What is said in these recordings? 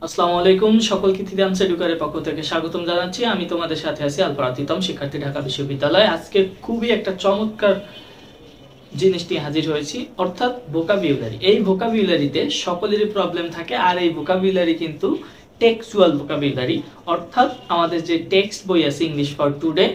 আসসালামু আলাইকুম সকলকে থিদামস এডুকারের পক্ষ থেকে স্বাগতম জানাচ্ছি। আমি তোমাদের সাথে আছি আলফারাতিতম শিক্ষার্থী, ঢাকা বিশ্ববিদ্যালয়। আজকে খুবই একটা চমৎকার জিনিসটি হাজির হয়েছি, অর্থাৎ ভোকাবুলারি। এই ভোকাবুলারিতে সকলেরই প্রবলেম থাকে, আর এই ভোকাবুলারি কিন্তু টেক্সচুয়াল ভোকাবুলারি, অর্থাৎ আমাদের যে টেক্সট বই আছে ইংলিশ ফর টুডে,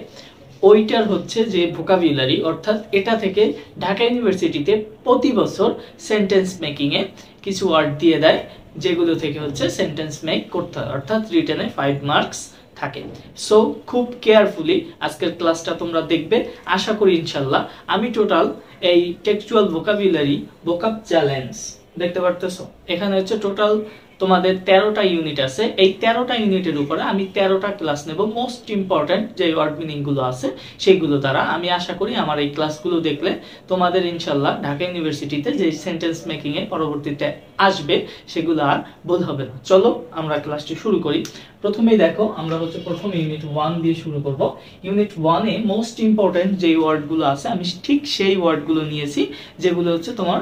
ওইটার হচ্ছে যে ভোকাবুলারি, অর্থাৎ এটা থেকে ঢাকা ইউনিভার্সিটিতে প্রতি বছর সেন্টেন্স মেকিংয়ে কিছু ওয়ার্ড দিয়ে দেয়, যেগুলো থেকে হচ্ছে সেন্টেন্স মেক করতে হয়, অর্থাৎ রিটেনে 5 মার্কস থাকে। সো খুব কেয়ারফুলি আজকের ক্লাসটা তোমরা দেখবে, আশা করি ইনশাল্লাহ। আমি টোটাল এই টেক্সচুয়াল ভোকাবুলারি ভোকাব চ্যালেঞ্জ দেখতে পারতেছো, এখানে হচ্ছে টোটাল তোমাদের 13টা ইউনিট আছে। এই 13টা ইউনিটের উপরে আমি 13টা ক্লাস নেব। মোস্ট ইম্পর্টেন্ট যে ওয়ার্ড মিনিং গুলো আছে সেইগুলো দ্বারা আমি আশা করি আমার এই ক্লাসগুলো দেখলে তোমাদের ইনশাল্লাহ ঢাকা ইউনিভার্সিটিতে যে সেন্টেন্স মেকিং এ পরবর্তীতে আসবে সেগুলো আর ভুল হবে না। চলো আমরা ক্লাসটি শুরু করি। প্রথমেই দেখো, আমরা হচ্ছে প্রথম ইউনিট 1 দিয়ে শুরু করব। ইউনিট 1 এ মোস্ট ইম্পর্টেন্ট যে ওয়ার্ডগুলো আছে আমি ঠিক সেই ওয়ার্ডগুলো নিয়েছি, যেগুলো হচ্ছে তোমার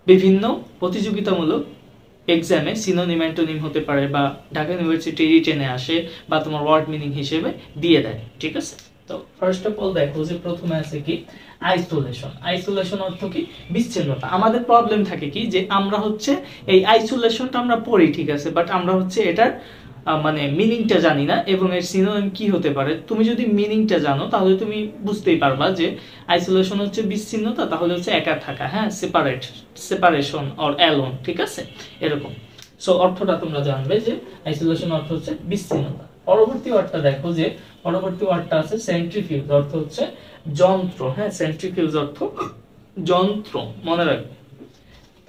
বিভিন্ন প্রতিযোগিতামূলক এক্সামে সিনোনিম অ্যান্টোনিম হতে পারে, বা ঢাকা ইউনিভার্সিটি রিটেনে আসে, বা তোমার ওয়ার্ড মিনিং হিসেবে দিয়ে দেয়। ঠিক আছে, তো ফার্স্ট অফ অল দেখো যে প্রথমে আছে কি আইসোলেশন। আইসোলেশন অর্থ কি? বিচ্ছিন্নতা। আমাদের প্রবলেম থাকে কি যে আমরা হচ্ছে এই আইসোলেশনটা আমরা পড়ি, ঠিক আছে, বাট আমরা হচ্ছে এটার মানে মিনিংটা জানি না, এবং এর সিনোনিম কি হতে পারে। তুমি যদি মিনিংটা জানো তাহলে তুমি বুঝতেই পারবা যে আইসোলেশন হচ্ছে বিচ্ছিন্নতা, তাহলে হচ্ছে একা থাকা, হ্যাঁ, সেপারেশন অর অ্যালোন, ঠিক আছে, এরকম। সো অর্থটা তোমরা জানবে যে আইসোলেশন অর্থ হচ্ছে বিচ্ছিন্নতা। পরবর্তী ওয়ার্ডটা দেখো, যে পরবর্তী ওয়ার্ডটা আছে সেন্ট্রিফিউজ, অর্থ হচ্ছে যন্ত্র, হ্যাঁ, সেন্ট্রিফিউজ অর্থ যন্ত্র, মনে রাখবে।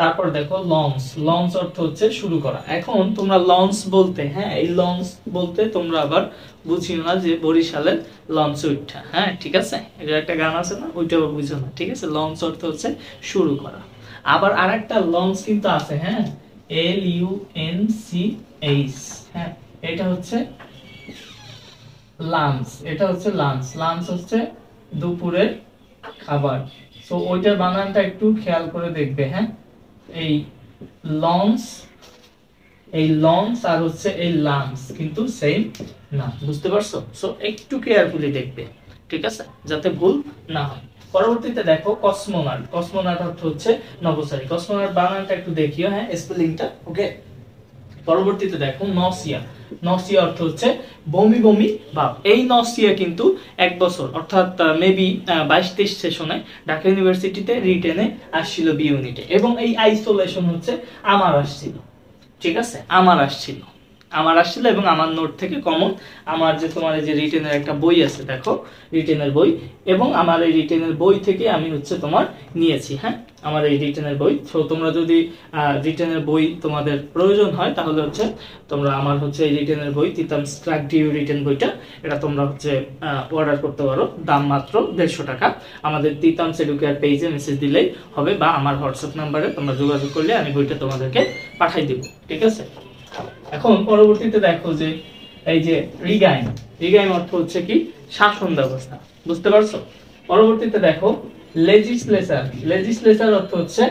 তারপর দেখো লঞ্চ। লঞ্চ অর্থ হচ্ছে শুরু করা। এখন তোমরা লঞ্চ বলতে, হ্যাঁ, এই লঞ্চ বলতে তোমরা আবার বুঝিও না যে বরিশালের লঞ্চ উঠা, হ্যাঁ, ঠিক আছে, এটা একটা গান আছে না, ওইটাও বুঝো না, ঠিক আছে। লঞ্চ অর্থ হচ্ছে শুরু করা। আবার আরেকটা লঞ্চ কিন্তু আছে, হ্যাঁ, LUNCH, হ্যাঁ, এটা হচ্ছে লাঞ্চ, এটা হচ্ছে লাঞ্চ। লাঞ্চ হচ্ছে দুপুরের খাবার। সো ওইটার বানানটা একটু খেয়াল করে দেখবে, হ্যাঁ, এই লঞ্চ, এই লঞ্চ আর হচ্ছে এই লাঞ্চ কিন্তু সেম না, বুঝতে পারছো? সো একটু কেয়ারফুলি দেখবে, ঠিক আছে, যাতে ভুল না হয়। পরবর্তীতে দেখো কসমোনাট। কসমোনাট অর্থ হচ্ছে নভোচারী। কসমোনাট বানানটা একটু দেখিও, হ্যাঁ, স্পেলিংটা, ওকে। পরবর্তীতে দেখো নসিয়া। নসিয়া অর্থ হচ্ছে বমি বমি ভাব। এই নসিয়া কিন্তু এক বছর, অর্থাৎ মেবি 22-23 সেশনে ঢাকা ইউনিভার্সিটিতে রিটেনে আসছিল বি ইউনিটে, এবং এই আইসোলেশন হচ্ছে আমার আসছিল, ঠিক আছে, আমার আসছিল এবং আমার নোট থেকে কমন, আমার যে তোমার যে রিটেনের একটা বই আছে, দেখো রিটেনের বই, এবং আমার এই রিটেনের বই থেকে আমি হচ্ছে তোমার নিয়েছি, হ্যাঁ, আমার এই রিটেনের বই। তো তোমরা যদি রিটেনের বই তোমাদের প্রয়োজন হয় তাহলে হচ্ছে তোমরা আমার হচ্ছে এই রিটেনের বই তিতামস ট্র্যাক ডিউ রিটেন বইটা, এটা তোমরা হচ্ছে অর্ডার করতে পারো, দাম মাত্র 150 টাকা। আমাদের তিতামস এডুকেয়ার পেজে মেসেজ দিলেই হবে, বা আমার হোয়াটসঅ্যাপ নাম্বারে তোমরা যোগাযোগ করলে আমি বইটা তোমাদেরকে পাঠাই দেব, ঠিক আছে। এখন পরবর্তীতে দেখো যে এই যে রিগাইম। রিগাইম অর্থ হচ্ছে কি? শাসন ব্যবস্থা, বুঝতে পারছো? পরবর্তীতে দেখো লেজিসলেচার। লেজিসলেচার অর্থ হচ্ছে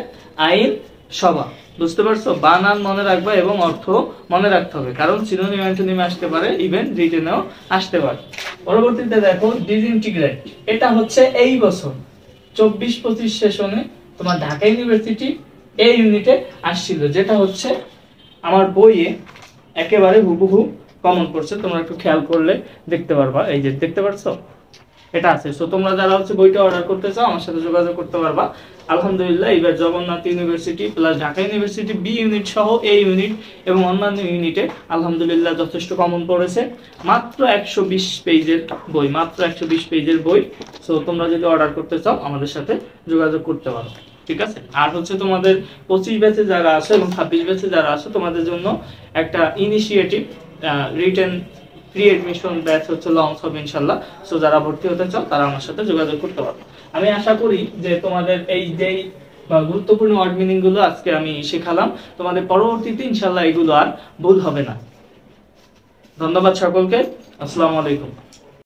আইন সভা, বুঝতে পারছো? বানান মনে রাখবা এবং অর্থ মনে রাখতে হবে, কারণ সিনোনিম অ্যান্টোনিম আসতে পারে, ইভেন রিটেনেও আসতে পারে। পরবর্তীতে দেখো ডিসইন্টিগ্রেট। এটা হচ্ছে এই বছর 24-25 সেশনে তোমার ঢাকা ইউনিভার্সিটি এই ইউনিটে আসছিল, যেটা হচ্ছে আমার বইয়ে একেবারে হুবহু কমন করছে। তোমরা একটু খেয়াল করলে দেখতে পারবা, এই যে দেখতে পারছো, এটা আছে। সো তোমরা যারা হচ্ছে বইটা অর্ডার করতে চাও আমার সাথে যোগাযোগ করতে পারবা। আলহামদুলিল্লাহ এবার Jagannath university plus Dhaka university B unit সহ এই ইউনিট এবং অন্যান্য ইউনিটে আলহামদুলিল্লাহ যথেষ্ট কমন পড়েছে। মাত্র 120 পেজের বই, মাত্র 120 পেজের বই। সো তোমরা যদি অর্ডার করতে চাও আমাদের সাথে যোগাযোগ করতে পারো, ঠিক আছে। আর হচ্ছে তোমাদের 25 ব্যাচে যারা আছে এবং 26 ব্যাচে যারা আছে তোমাদের জন্য একটা initiative written pre admission batch হচ্ছে লঞ্চ হবে ইনশাআল্লাহ। সো যারা ভর্তি হতে চাও তারা আমার সাথে যোগাযোগ করতে পারো। আমি আশা করি যে তোমাদের এই যেই গুরুত্বপূর্ণ ওয়ার্ড মিনিং গুলো আজকে আমি শেখালাম, তোমাদের পরবর্তীতে ইনশাআল্লাহ এগুলো আর ভুল হবে না। ধন্যবাদ সকলকে, আসসালামু আলাইকুম।